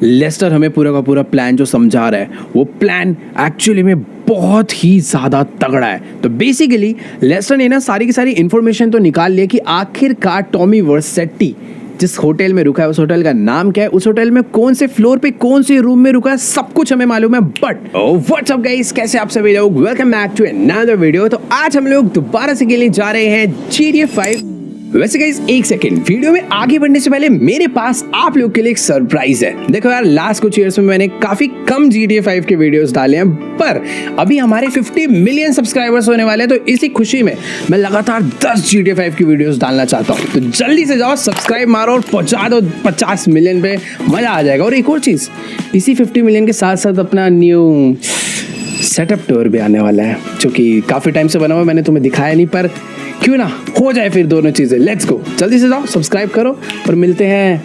Lester हमें पूरा का पूरा प्लान जो समझा रहा है वो प्लान एक्चुअली में बहुत ही ज़्यादा तगड़ा है। तो बेसिकली लेस्टर ने ना सारी की सारी इन्फॉर्मेशन तो निकाल लिया कि आखिरकार टॉमी वर्सेट्टी जिस होटल में रुका है उस होटल का नाम क्या है, उस होटल में कौन से फ्लोर पे कौन से रूम में रुका है, सब कुछ हमें मालूम है। बट व्हाट्स अप गाइस, कैसे आप सभी लोग, welcome back to another video. तो आज हम लोग दोबारा से खेलने जा रहे हैं GTA 5। वैसे गाइस एक सेकंड, वीडियो में आगे बढ़ने से पहले मेरे पास आप लोग के लिए एक सरप्राइज है। देखो यार, लास्ट कुछ ईयर्स में मैंने काफी कम GTA 5 के वीडियोस डाले हैं, पर अभी हमारे 50 मिलियन सब्सक्राइबर्स होने वाले हैं, तो इसी खुशी में मैं लगातार 10 GTA 5 की वीडियोस डालना चाहता हूँ। तो जल्दी से जाओ, सब्सक्राइब मारो और पहुंचा दो 50 मिलियन पे, मजा आ जाएगा। और एक और चीज, इसी 50 मिलियन के साथ साथ अपना न्यू सेटअप टूर भी आने वाला है, जो कि काफी टाइम से बना हुआ, मैंने तुम्हें दिखाया नहीं, पर क्यों ना हो जाए फिर दोनों चीजें। लेट्स गो, जल्दी से जाओ, सब्सक्राइब करो और मिलते हैं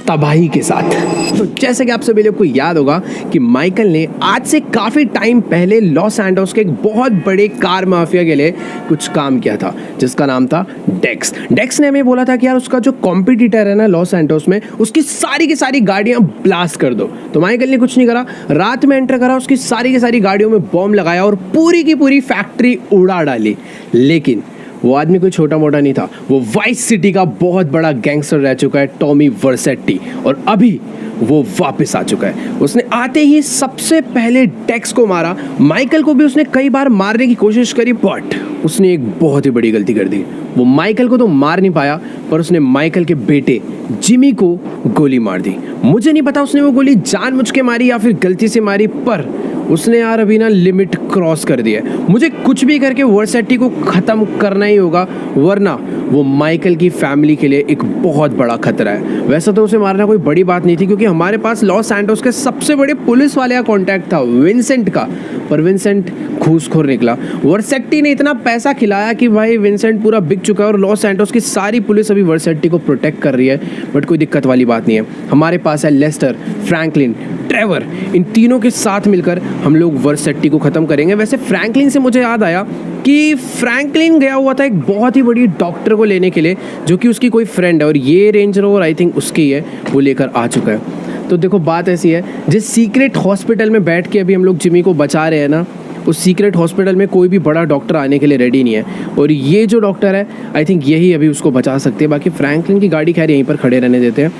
तबाही के साथ। तो जैसे कि आप सभी लोग को याद होगा कि माइकल ने आज से काफ़ी टाइम पहले लॉस सैंटोस के एक बहुत बड़े कार माफिया के लिए कुछ काम किया था, जिसका नाम था डेक्स। डेक्स ने हमें बोला था कि यार उसका जो कॉम्पिटिटर है ना लॉस सैंटोस में, उसकी सारी की सारी गाड़ियां ब्लास्ट कर दो। तो माइकल ने कुछ नहीं करा, रात में एंटर करा, उसकी सारी की सारी गाड़ियों में बॉम्ब लगाया और पूरी की पूरी फैक्ट्री उड़ा डाली। लेकिन वो आदमी कोई छोटा मोटा नहीं था, वो वाइस सिटी का बहुत बड़ा गैंगस्टर रह चुका है, टॉमी वर्सेट्टी। और अभी वो वापस आ चुका है। उसने आते ही सबसे पहले डेक्स को मारा। माइकल को भी उसने कई बार मारने की कोशिश करी, बट उसने एक बहुत ही बड़ी गलती कर दी। वो माइकल को तो मार नहीं पाया, पर उसने माइकल के बेटे जिमी को गोली मार दी। मुझे नहीं पता उसने वो गोली जानबूझ के मारी या फिर गलती से मारी, पर उसने यार अभी ना लिमिट क्रॉस कर दिया है। मुझे कुछ भी करके वर्सेट्टी को ख़त्म करना ही होगा, वरना वो माइकल की फैमिली के लिए एक बहुत बड़ा खतरा है। वैसे तो उसे मारना कोई बड़ी बात नहीं थी, क्योंकि हमारे पास लॉस सैंटोस के सबसे बड़े पुलिस वाले का कॉन्टैक्ट था, विंसेंट का, पर विंसेंट घूसखोर निकला। वर्सेट्टी ने इतना पैसा खिलाया कि भाई विंसेंट पूरा बिक चुका है और लॉस सैंटोस की सारी पुलिस अभी वर्सेट्टी को प्रोटेक्ट कर रही है। बट कोई दिक्कत वाली बात नहीं है, हमारे पास है लेस्टर, फ्रैंकलिन, ट्रेवर, इन तीनों के साथ मिलकर हम लोग वर्सेट्टी को ख़त्म करेंगे। वैसे फ्रैंकलिन से मुझे याद आया कि फ्रैंकलिन गया हुआ था एक बहुत ही बड़ी डॉक्टर को लेने के लिए, जो कि उसकी कोई फ्रेंड है, और ये रेंज रोवर आई थिंक उसकी है, वो लेकर आ चुका है। तो देखो बात ऐसी है, जिस सीक्रेट हॉस्पिटल में बैठ के अभी हम लोग जिमी को बचा रहे हैं ना, उस सीक्रेट हॉस्पिटल में कोई भी बड़ा डॉक्टर आने के लिए रेडी नहीं है, और ये जो डॉक्टर है आई थिंक यही अभी उसको बचा सकती है। बाकी फ्रैंकलिन की गाड़ी खैर यहीं पर खड़े रहने देते हैं।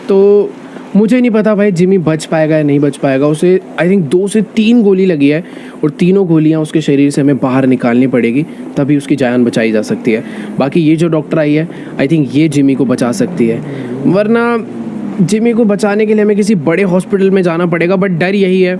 तो मुझे नहीं पता भाई जिमी बच पाएगा या नहीं बच पाएगा। उसे आई थिंक 2 से 3 गोली लगी है, और तीनों गोलियां उसके शरीर से हमें बाहर निकालनी पड़ेगी, तभी उसकी जान बचाई जा सकती है। बाकी ये जो डॉक्टर आई है आई थिंक ये जिमी को बचा सकती है, वरना जिमी को बचाने के लिए हमें किसी बड़े हॉस्पिटल में जाना पड़ेगा। बट डर यही है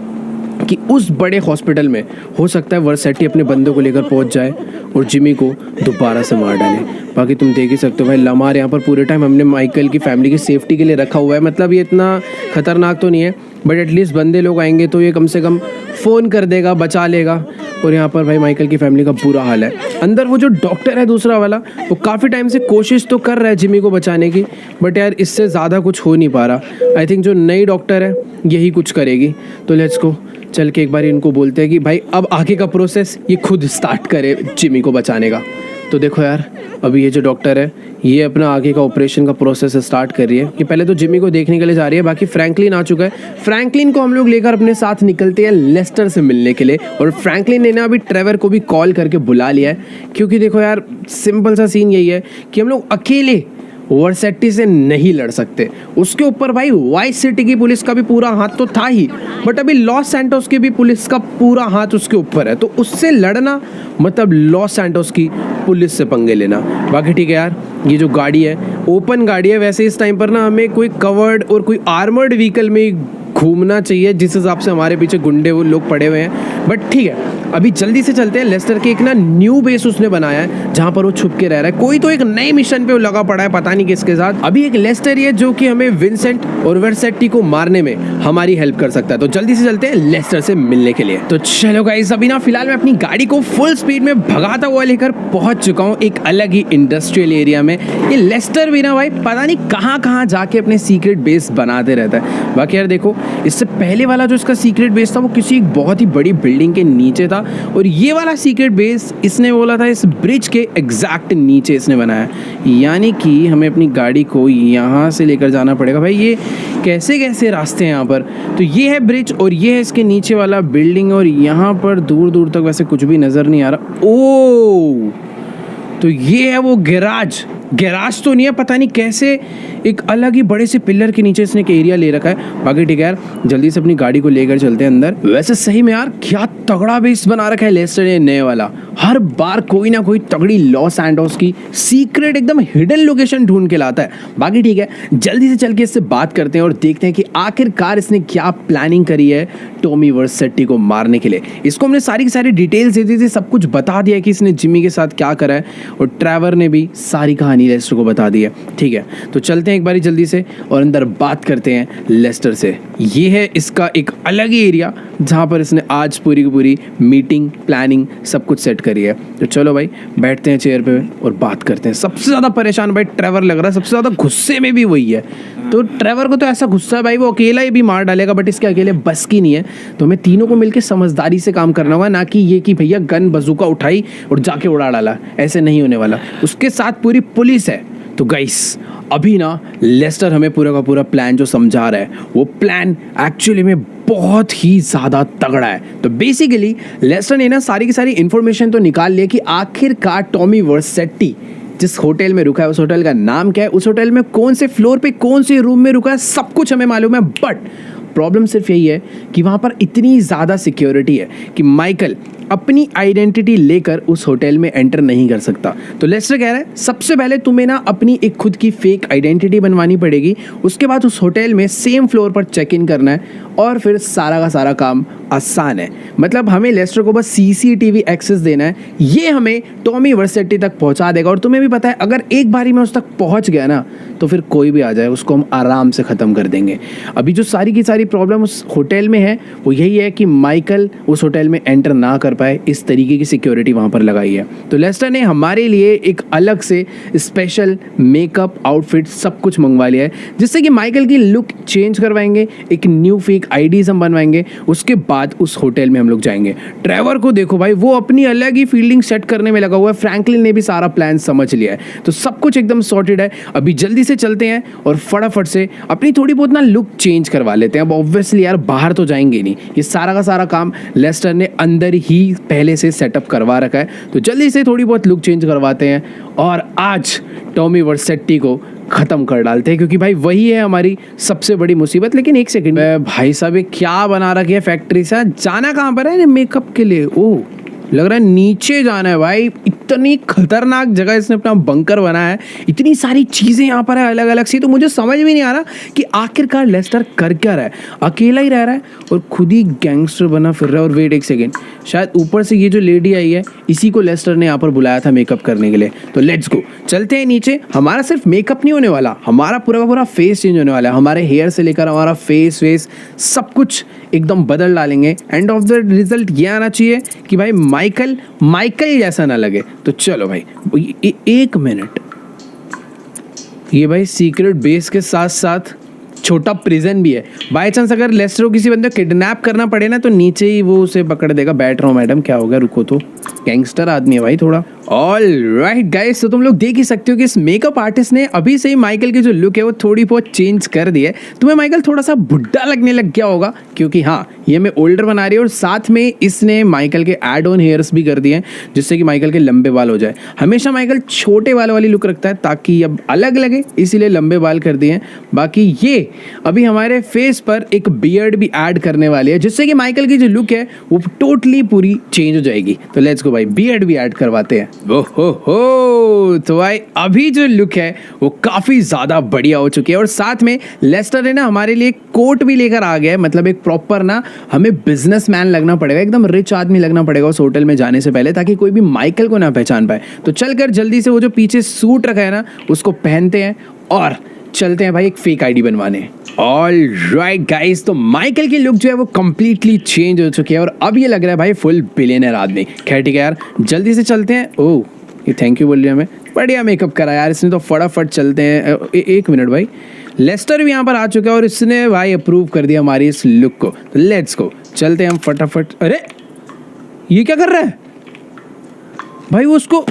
कि उस बड़े हॉस्पिटल में हो सकता है वर्सेट्टी अपने बंदों को लेकर पहुंच जाए और जिमी को दोबारा से मार डाले। बाकी तुम देख ही सकते हो भाई, लमार यहाँ पर पूरे टाइम हमने माइकल की फैमिली की सेफ्टी के लिए रखा हुआ है। मतलब ये इतना खतरनाक तो नहीं है, बट एटलीस्ट बंदे लोग आएंगे तो ये कम से कम फ़ोन कर देगा, बचा लेगा। और यहाँ पर भाई माइकल की फैमिली का बुरा हाल है। अंदर वो जो डॉक्टर है दूसरा वाला, वो काफ़ी टाइम से कोशिश तो कर रहा है जिमी को बचाने की, बट यार इससे ज़्यादा कुछ हो नहीं पा रहा। आई थिंक जो नई डॉक्टर है यही कुछ करेगी। तो लेट्स गो, चल के एक बार इनको बोलते हैं कि भाई अब आगे का प्रोसेस ये खुद स्टार्ट करे जिमी को बचाने का। तो देखो यार, अभी ये जो डॉक्टर है ये अपना आगे का ऑपरेशन का प्रोसेस स्टार्ट कर रही है कि पहले तो जिमी को देखने के लिए जा रही है। बाकी फ्रैंकलिन आ चुका है, फ्रैंकलिन को हम लोग लेकर अपने साथ निकलते हैं लेस्टर से मिलने के लिए। और फ्रैंकलिन ने ना अभी ट्रेवर को भी कॉल करके बुला लिया है, क्योंकि देखो यार सिंपल सा सीन यही है कि हम लोग अकेले वर्सेट्टी से नहीं लड़ सकते। उसके ऊपर भाई वाइस सिटी की पुलिस का भी पूरा हाथ तो था ही, बट अभी लॉस सैंटोस की भी पुलिस का पूरा हाथ उसके ऊपर है। तो उससे लड़ना मतलब लॉस सैंटोस की पुलिस से पंगे लेना। बाकी ठीक है यार, ये जो गाड़ी है ओपन गाड़ी है, वैसे इस टाइम पर ना हमें कोई कवर्ड और कोई आर्मर्ड व्हीकल में घूमना चाहिए, जिस हिसाब से हमारे पीछे गुंडे वो लोग पड़े हुए हैं। बट ठीक है, अभी जल्दी से चलते हैं। लेस्टर के एक ना न्यू बेस उसने बनाया है, जहाँ पर वो छुप के रह रहा है। कोई तो एक नए मिशन पे वो लगा पड़ा है, पता नहीं किसके साथ। अभी एक लेस्टर ही है जो कि हमें विंसेंट और वर्सेट्टी को मारने में हमारी हेल्प कर सकता है। तो जल्दी से चलते हैं लेस्टर से मिलने के लिए। तो चलो गाइस, अभी ना फिलहाल मैं अपनी गाड़ी को फुल स्पीड में भगाता हुआ लेकर पहुंच चुका हूँ एक अलग ही इंडस्ट्रियल एरिया में। ये लेस्टर भी ना भाई पता नहीं कहाँ कहाँ जाके अपने सीक्रेट बेस बनाते रहता है। बाकी यार देखो, इससे पहले वाला जो इसका सीक्रेट बेस था वो किसी एक बहुत ही बड़ी बिल्डिंग के नीचे था, और ये वाला सीक्रेट बेस इसने बोला था इस ब्रिज के एग्जैक्ट नीचे इसने बनाया। यानी कि हमें अपनी गाड़ी को यहाँ से लेकर जाना पड़ेगा। भाई ये कैसे कैसे रास्ते हैं यहाँ पर। तो ये है ब्रिज और ये है इसके नीचे वाला बिल्डिंग, और यहाँ पर दूर दूर तक वैसे कुछ भी नज़र नहीं आ रहा। ओ तो ये है वो गैराज तो नहीं है, पता नहीं कैसे एक अलग ही बड़े से पिलर के नीचे इसने एक एरिया ले रखा है। बाकी ठीक है यार, जल्दी से अपनी गाड़ी को लेकर चलते हैं अंदर। वैसे सही में यार क्या तगड़ा बेस बना रखा है लेस्टर ने नए वाला। हर बार कोई ना कोई तगड़ी लॉस एंडोस की सीक्रेट एकदम हिडन लोकेशन ढूंढ के लाता है। बाकी ठीक है, जल्दी से चल के इससे बात करते हैं और देखते हैं कि आखिरकार इसने क्या प्लानिंग करी है टॉमी वर्सेटी को मारने के लिए। इसको हमने सारी की सारी डिटेल्स दे दी थी, सब कुछ बता दिया कि इसने जिमी के साथ क्या करा है, और ट्रेवर ने भी सारी कहानी लेस्टर को बता दी है। ठीक है, तो चलते हैं एक बारी जल्दी से और अंदर बात करते हैं लेस्टर से। ये है इसका एक अलग ही एरिया जहाँ पर इसने आज पूरी की पूरी मीटिंग प्लानिंग सब कुछ सेट करी है। तो चलो भाई बैठते हैं चेयर पे और बात करते हैं। सबसे ज़्यादा परेशान भाई ट्रेवर लग रहा है, सबसे ज़्यादा गुस्से में भी वही है। तो ट्रेवर को तो ऐसा गुस्सा है भाई वो अकेला ही भी मार डालेगा, बट इसके अकेले बस की नहीं है। तो हमें तीनों को मिलकर समझदारी से काम करना होगा, ना कि ये कि भैया गन बजूका उठाई और जाके उड़ा डाला। ऐसे नहीं होने वाला, उसके साथ पूरी पुलिस है। तो गाइस अभी ना लेस्टर हमें पूरा का पूरा प्लान जो समझा रहा है, वो प्लान एक्चुअली में बहुत ही ज़्यादा तगड़ा है। तो बेसिकली लेस्टर ने ना सारी की सारी इन्फॉर्मेशन तो निकाल लिया कि आखिरकार टॉमी वर्सेटी जिस होटल में रुका है उस होटल का नाम क्या है, उस होटल में कौन से फ्लोर पे कौन से रूम में रुका है, सब कुछ हमें मालूम है। बट प्रॉब्लम सिर्फ यही है कि वहाँ पर इतनी ज़्यादा सिक्योरिटी है कि माइकल अपनी आइडेंटिटी लेकर उस होटल में एंटर नहीं कर सकता। तो लेस्टर कह रहा है सबसे पहले तुम्हें ना अपनी एक खुद की फेक आइडेंटिटी बनवानी पड़ेगी, उसके बाद उस होटल में सेम फ्लोर पर चेक इन करना है, और फिर सारा का सारा काम आसान है। मतलब हमें लेस्टर को बस CCTV एक्सेस देना है, ये हमें टॉमी वर्सेटी तक पहुंचा देगा। और तुम्हें भी पता है अगर एक बारी में उस तक पहुंच गया ना तो फिर कोई भी आ जाए उसको हम आराम से ख़त्म कर देंगे। अभी जो सारी की सारी प्रॉब्लम उस होटल में है वो यही है कि माइकल उस होटल में एंटर ना कर पाए, इस तरीके की सिक्योरिटी वहाँ पर लगाई है। तो लेस्टर ने हमारे लिए एक अलग से स्पेशल मेकअप आउटफिट सब कुछ मंगवा लिया है, जिससे कि माइकल की लुक चेंज करवाएंगे, एक न्यू फेक आईडीज हम बनवाएंगे, उसके बाद उस होटल में हम लोग जाएंगे। ट्रेवर को देखो भाई, वो अपनी अलग ही फील्डिंग सेट करने में लगा हुआ है। फ्रैंकलिन ने भी सारा प्लान समझ लिया है, तो सब कुछ एकदम सॉर्टेड है। अभी जल्दी से चलते हैं और फटाफट से अपनी थोड़ी बहुत ना लुक चेंज करवा लेते हैं। अब ऑब्वियसली यार बाहर तो जाएंगे नहीं, ये सारा का सारा काम लेस्टर ने अंदर ही पहले से सेटअप करवा रखा है। तो जल्दी से थोड़ी बहुत लुक चेंज करवाते हैं और आज टॉमी वर्सेटी को ख़त्म कर डालते हैं, क्योंकि भाई वही है हमारी सबसे बड़ी मुसीबत। लेकिन एक सेकंड भाई साहब, ये क्या बना रखी है फैक्ट्री से? जाना कहाँ पर है मेकअप के लिए? ओह लग रहा है नीचे जाना है भाई। इतनी खतरनाक जगह इसने अपना बंकर बनाया है, इतनी सारी चीज़ें यहाँ पर है अलग अलग सी। तो मुझे समझ में नहीं आ रहा कि आखिरकार लेस्टर कर क्या रहा है। अकेला ही रह रहा है और खुद ही गैंगस्टर बना फिर रहा है। और वेट एक सेकेंड, शायद ऊपर से ये जो लेडी आई है इसी को लेस्टर ने यहाँ पर बुलाया था मेकअप करने के लिए। तो लेट्स गो, चलते हैं नीचे। हमारा सिर्फ मेकअप नहीं होने वाला, हमारा पूरा का पूरा फेस चेंज होने वाला है। हमारे हेयर से लेकर हमारा फेस सब कुछ एकदम बदल डालेंगे। एंड ऑफ द रिजल्ट ये आना चाहिए कि भाई माइकल जैसा ना लगे। तो चलो भाई एक मिनट, ये भाई सीक्रेट बेस के साथ साथ छोटा प्रिजन भी है। बाय चांस अगर लेस्टर को किसी बंदे को किडनैप करना पड़े ना तो नीचे ही वो उसे पकड़ देगा। बैठ रहा हूँ मैडम, क्या हो गया, रुको तो, गैंगस्टर आदमी है भाई थोड़ा। ऑल राइट गाइस, तो तुम लोग देख ही सकते हो कि इस मेकअप आर्टिस्ट ने अभी से ही माइकल की जो लुक है वो थोड़ी बहुत चेंज कर दी है। तुम्हें माइकल थोड़ा सा बुढ़ा लगने लग गया होगा, क्योंकि हाँ ये मैं ओल्डर बना रही है और साथ में इसने माइकल के एड ऑन हेयर्स भी कर दिए हैं, जिससे कि माइकल के लंबे बाल हो जाए। हमेशा माइकल छोटे बाल वाली लुक रखता है ताकि अब अलग लगे, इसीलिए लंबे बाल कर दिए हैं। बाकी ये अभी हमारे फेस पर एक बियर्ड भी ऐड करने वाली है, जिससे कि माइकल की जो लुक है वो टोटली पूरी चेंज हो जाएगी। तो लेट्स गो भाई, बियर्ड भी ऐड करवाते हैं। हो तो भाई अभी जो लुक है वो काफी ज्यादा बढ़िया हो चुकी है। और साथ में लेस्टर ने ना हमारे लिए कोट भी लेकर आ गया है, मतलब एक प्रॉपर ना हमें बिजनेसमैन लगना पड़ेगा, एकदम रिच आदमी लगना पड़ेगा उस होटल में जाने से पहले, ताकि कोई भी माइकल को ना पहचान पाए। तो चलकर जल्दी से वो जो पीछे सूट रखा है ना उसको पहनते हैं और चलते हैं भाई एक फेक आईडी बनवाने। ऑल राइट गाइस, तो माइकल की लुक जो है वो कंप्लीटली चेंज हो चुकी है और अब ये लग रहा है भाई फुल बिलियनर आदमी। खैर ठीक है यार, जल्दी से चलते हैं। ओह, ये थैंक यू बोल रही है हमें, बढ़िया मेकअप करा यार इसने तो, फटाफट चलते हैं। एक मिनट भाई, लेस्टर भी यहाँ पर आ चुका है और इसने भाई अप्रूव कर दिया हमारी इस लुक को। तो लेट्स गो, चलते हैं हम फटाफट। अरे ये क्या कर रहा है भाई, वो उसको,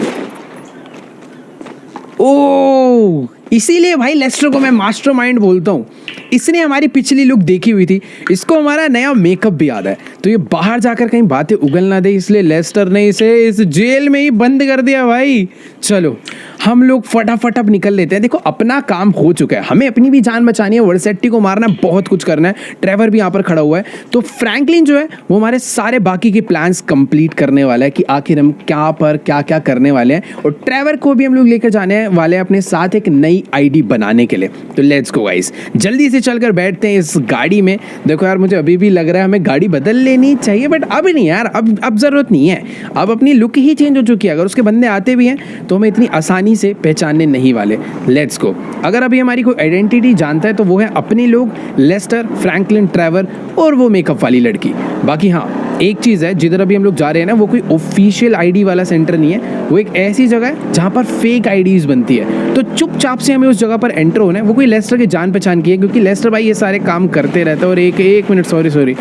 ओ इसीलिए भाई लेस्टर को मैं मास्टरमाइंड बोलता हूँ। इसने हमारी पिछली लुक देखी हुई थी, इसको हमारा नया मेकअप भी याद है, तो ये बाहर जाकर कहीं बातें उगल ना दे, इसलिए लेस्टर ने इसे इस जेल में ही बंद कर दिया भाई। चलो हम लोग फटाफट अब निकल लेते हैं। देखो अपना काम हो चुका है, हमें अपनी भी जान बचानी है, वर्सेटी को मारना है, बहुत कुछ करना है। ट्रेवर भी यहाँ पर खड़ा हुआ है, तो फ्रैंकलिन जो है वो हमारे सारे बाकी के प्लान्स कंप्लीट करने वाला है कि आखिर हम क्या पर क्या क्या करने वाले हैं। और ट्रेवर को भी हम लोग लेकर जाने वाले हैं अपने साथ एक नई आईडी बनाने के लिए। तो लेट्स गो गाइस, जल्दी से चलकर बैठते हैं इस गाड़ी में। देखो यार मुझे अभी भी लग रहा है हमें गाड़ी बदल लेनी चाहिए, बट अब नहीं यार, अब ज़रूरत नहीं है, अब अपनी लुक ही चेंज हो चुकी है। अगर उसके बंदे आते भी हैं तो हमें इतनी आसानी से पहचानने नहीं वाले। लेट्स गो, अगर अभी हमारी कोई आइडेंटिटी जानता है तो वो है अपने लोग, लेस्टर, फ्रैंकलिन, ट्रेवर और वो मेकअप वाली लड़की। बाकी हाँ एक चीज़ है, जिधर अभी हम लोग जा रहे हैं ना वो कोई ऑफिशियल आईडी वाला सेंटर नहीं है, वो एक ऐसी जगह है जहाँ पर फेक आईडीज़ बनती है। तो चुपचाप से हमें उस जगह पर एंटर होना है। वो कोई लेस्टर के जान पहचान की है, क्योंकि लेस्टर भाई ये सारे काम करते रहता है। और एक मिनट, सॉरी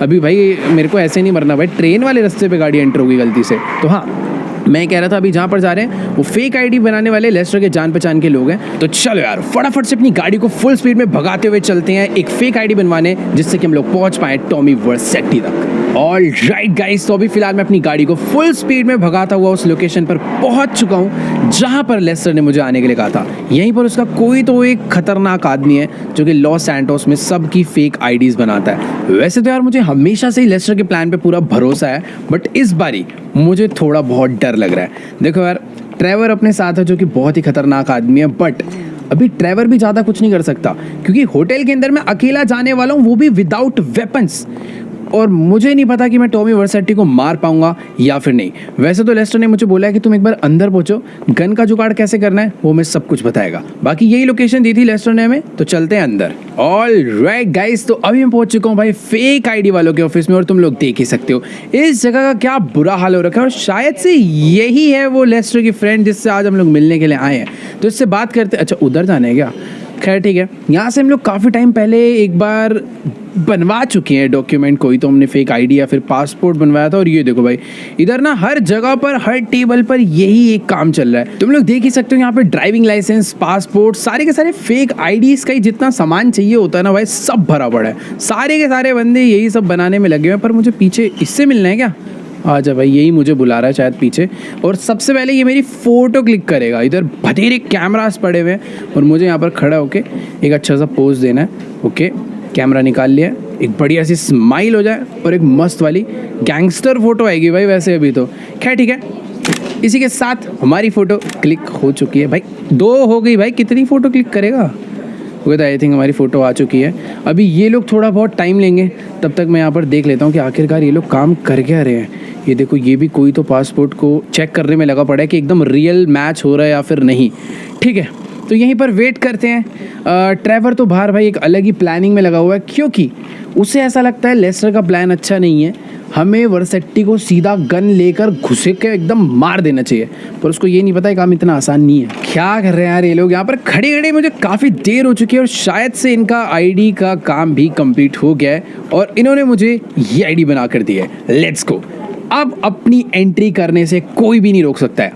अभी भाई मेरे को ऐसे नहीं मरना भाई, ट्रेन वाले रास्ते पे गाड़ी एंटर होगी गलती से। तो हाँ मैं कह रहा था अभी जहाँ पर जा रहे हैं वो फेक आईडी बनाने वाले लेस्टर के जान पहचान के लोग हैं। तो चलो यार फटाफट से अपनी गाड़ी को फुल स्पीड में भगाते हुए चलते हैं एक फेक आईडी बनवाने, जिससे कि हम लोग पहुंच पाए टॉमी वर्सेटी तक। ऑल राइट गाइस, तो अभी फिलहाल मैं अपनी गाड़ी को फुल स्पीड में भगाता हुआ उस लोकेशन पर पहुंच चुका हूं जहां पर लेस्टर ने मुझे आने के लिए कहा था। यहीं पर उसका कोई तो एक खतरनाक आदमी है जो कि लॉस सैंटोस में सबकी फेक आईडीज बनाता है। वैसे तो यार मुझे हमेशा से ही लेस्टर के प्लान पे पूरा भरोसा है, बट इस बारी मुझे थोड़ा बहुत डर लग रहा है। देखो यार ट्रेवर अपने साथ है जो कि बहुत ही खतरनाक आदमी है, बट अभी ट्रेवर भी ज़्यादा कुछ नहीं कर सकता क्योंकि होटल के अंदर मैं अकेला जाने वाला हूँ, वो भी विदाउट वेपन्स। और मुझे नहीं पता कि मैं टॉमी वर्सेटी को मार पाऊंगा या फिर नहीं। वैसे तो लेस्टर ने मुझे बोला है कि तुम एक बार अंदर पहुंचो, गन का जुगाड़ कैसे करना है वो मैं सब कुछ बताएगा। बाकी यही लोकेशन दी थी लेस्टर ने हमें, तो चलते हैं अंदर। ऑल राइट गाइस, तो अभी मैं पहुंच चुका हूँ भाई फेक आईडी वालों के ऑफिस में, और तुम लोग देख ही सकते हो इस जगह का क्या बुरा हाल हो रखा है। और शायद से यही है वो लेस्टर की फ्रेंड जिससे आज हम लोग मिलने के लिए आए हैं, तो इससे बात करते। अच्छा उधर जाना है क्या? खैर ठीक है, यहाँ से हम लोग काफ़ी टाइम पहले एक बार बनवा चुके हैं डॉक्यूमेंट, कोई तो हमने फेक आईडी या फिर पासपोर्ट बनवाया था। और ये देखो भाई इधर ना हर जगह पर हर टेबल पर यही एक काम चल रहा है। तुम लोग देख ही सकते हो यहाँ पे ड्राइविंग लाइसेंस, पासपोर्ट, सारे के सारे फेक आईडीज का ही जितना सामान चाहिए होता है ना भाई सब भरा पड़ा है। सारे के सारे बंदे यही सब बनाने में लगे हुए हैं। पर मुझे पीछे इससे मिलना है क्या? आजा भाई, यही मुझे बुला रहा है शायद पीछे। और सबसे पहले ये मेरी फ़ोटो क्लिक करेगा। इधर बथेरे कैमरास पड़े हुए हैं और मुझे यहाँ पर खड़ा होके एक अच्छा सा पोज देना है। ओके, कैमरा निकाल लिया, एक बढ़िया सी स्माइल हो जाए और एक मस्त वाली गैंगस्टर फोटो आएगी भाई वैसे अभी तो। खैर ठीक है, इसी के साथ हमारी फ़ोटो क्लिक हो चुकी है भाई। 2 हो गई भाई, कितनी फ़ोटो क्लिक करेगा? वो तो आई थिंक हमारी फ़ोटो आ चुकी है। अभी ये लोग थोड़ा बहुत टाइम लेंगे, तब तक मैं यहाँ पर देख लेता हूँ कि आखिरकार ये लोग काम कर क्या रहे हैं। ये देखो, ये भी कोई तो पासपोर्ट को चेक करने में लगा पड़ा है कि एकदम रियल मैच हो रहा है या फिर नहीं। ठीक है, तो यहीं पर वेट करते हैं। ट्रेवर तो बाहर भाई एक अलग ही प्लानिंग में लगा हुआ है, क्योंकि उसे ऐसा लगता है लेस्टर का प्लान अच्छा नहीं है, हमें वर्सेटी को सीधा गन लेकर घुसे के एकदम मार देना चाहिए। पर उसको ये नहीं पता है काम इतना आसान नहीं है। क्या कर रहे हैं यार ये लोग यहाँ पर खड़े खड़े? मुझे काफ़ी देर हो चुकी है और शायद से इनका आईडी का काम भी कंप्लीट हो गया है और इन्होंने मुझे ये आईडी बना कर दी है। लेट्स गो, अब अपनी एंट्री करने से कोई भी नहीं रोक सकता है।